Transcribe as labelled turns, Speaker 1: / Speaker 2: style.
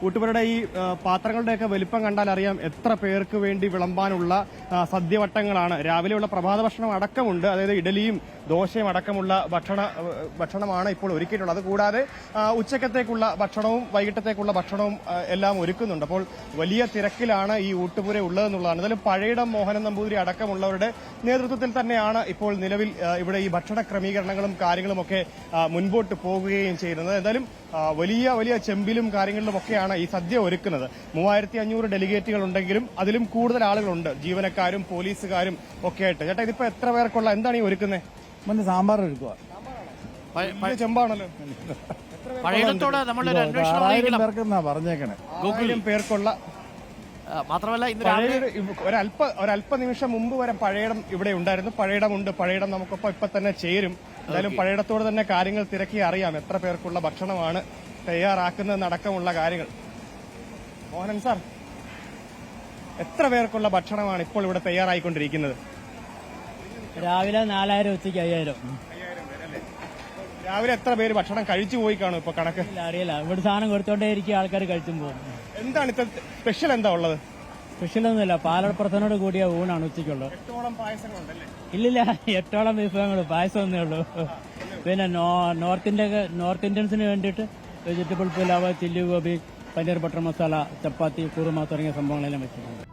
Speaker 1: ഊട്ടുപുരയുടെ ഈ പാത്രങ്ങളുടെയൊക്കെ വലിപ്പം കണ്ടാൽ അറിയാം എത്ര പേർക്ക് വേണ്ടി വിളമ്പാനുള്ള സദ്യവട്ടങ്ങളാണ്. രാവിലെയുള്ള പ്രഭാത ഭക്ഷണം അടക്കമുണ്ട്. അതായത് ഇഡലിയും ദോശയും അടക്കമുള്ള ഭക്ഷണമാണ് ഇപ്പോൾ ഒരുക്കിയിട്ടുള്ളത്. അതുകൂടാതെ ഉച്ചക്കത്തേക്കുള്ള ഭക്ഷണവും വൈകിട്ടത്തേക്കുള്ള ഭക്ഷണവും എല്ലാം ഒരുക്കുന്നുണ്ട്. അപ്പോൾ വലിയ തിരക്കിലാണ് ഈ ഊട്ടുപുര ഉള്ളതെന്നുള്ളതാണ്. എന്തായാലും പഴയിടം മോഹനൻ നമ്പൂതിരി അടക്കമുള്ളവരുടെ നേതൃത്വത്തിൽ തന്നെയാണ് ഇപ്പോൾ നിലവിൽ ഇവിടെ ഈ ഭക്ഷണ ക്രമീകരണങ്ങളും കാര്യങ്ങളുമൊക്കെ മുൻപോട്ട് പോകുകയും ചെയ്യുന്നത്. എന്തായാലും വലിയ വലിയ ചെമ്പിലും കാര്യങ്ങളിലുമൊക്കെയാണ് ഈ സദ്യ ഒരുക്കുന്നത്. 3500 ഡെലിഗേറ്റുകൾ ഉണ്ടെങ്കിലും അതിലും കൂടുതൽ ആളുകളുണ്ട്, ജീവനക്കാരും പോലീസുകാരും ഒക്കെ ആയിട്ട്. ചേട്ടാ, ഇതിപ്പോ എത്ര പേർക്കുള്ള എന്താണ് ഈ ഒരുക്കുന്നത്?
Speaker 2: സാമ്പാർ ഒരുക്കുക.
Speaker 1: ചെമ്പാണല്ലോ.
Speaker 2: പറഞ്ഞേക്കണേ
Speaker 1: 1000 പേർക്കുള്ള.
Speaker 3: മാത്രമല്ല
Speaker 1: ഒരല്പ നിമിഷം മുമ്പ് വരെ പഴയിടം ഇവിടെ ഉണ്ടായിരുന്നു. പഴയിടമുണ്ട്. പഴയിടം നമുക്കൊപ്പം ഇപ്പൊ തന്നെ ചേരും. എന്തായാലും പഴയിടത്തോട് തന്നെ കാര്യങ്ങൾ തിരക്കി അറിയാം എത്ര പേർക്കുള്ള ഭക്ഷണമാണ് തയ്യാറാക്കുന്നതെന്നടക്കമുള്ള കാര്യങ്ങൾ. മോഹനൻ സാർ, എത്ര പേർക്കുള്ള ഭക്ഷണമാണ് ഇപ്പോൾ ഇവിടെ തയ്യാറായിക്കൊണ്ടിരിക്കുന്നത്?
Speaker 4: രാവിലെ 4000, ഉച്ചയ്ക്ക് 5000.
Speaker 1: രാവിലെ എത്ര പേര് ഭക്ഷണം കഴിച്ചു പോയി കാണും ഇപ്പൊ കണക്ക്?
Speaker 4: അറിയില്ല. ഇവിടെ സാധനം കൊടുത്തോണ്ടേ ഇരിക്കും, ആൾക്കാർ കഴിച്ചും പോകും.
Speaker 1: എന്താണ് ഇത്ര സ്പെഷ്യൽ? എന്താ ഉള്ളത്?
Speaker 4: സ്പെഷ്യലൊന്നുമില്ല. പാലടപ്രഥനോട് കൂടിയ ഊണാണ് ഉച്ചയ്ക്കുള്ളത്.
Speaker 1: 8ഓളം പായസങ്ങളുണ്ടല്ലേ?
Speaker 4: ഇല്ലില്ല, 8ഓളം വിഭവങ്ങൾ, പായസം ഒന്നേ ഉള്ളൂ. പിന്നെ നോർത്ത് ഇന്ത്യൻസിന് വേണ്ടിയിട്ട് vegetable pulao, chilli gobi, paneer butter masala, chapati, kurma തുടങ്ങിയ സംഭവങ്ങളെല്ലാം വെച്ചിട്ടുണ്ട്.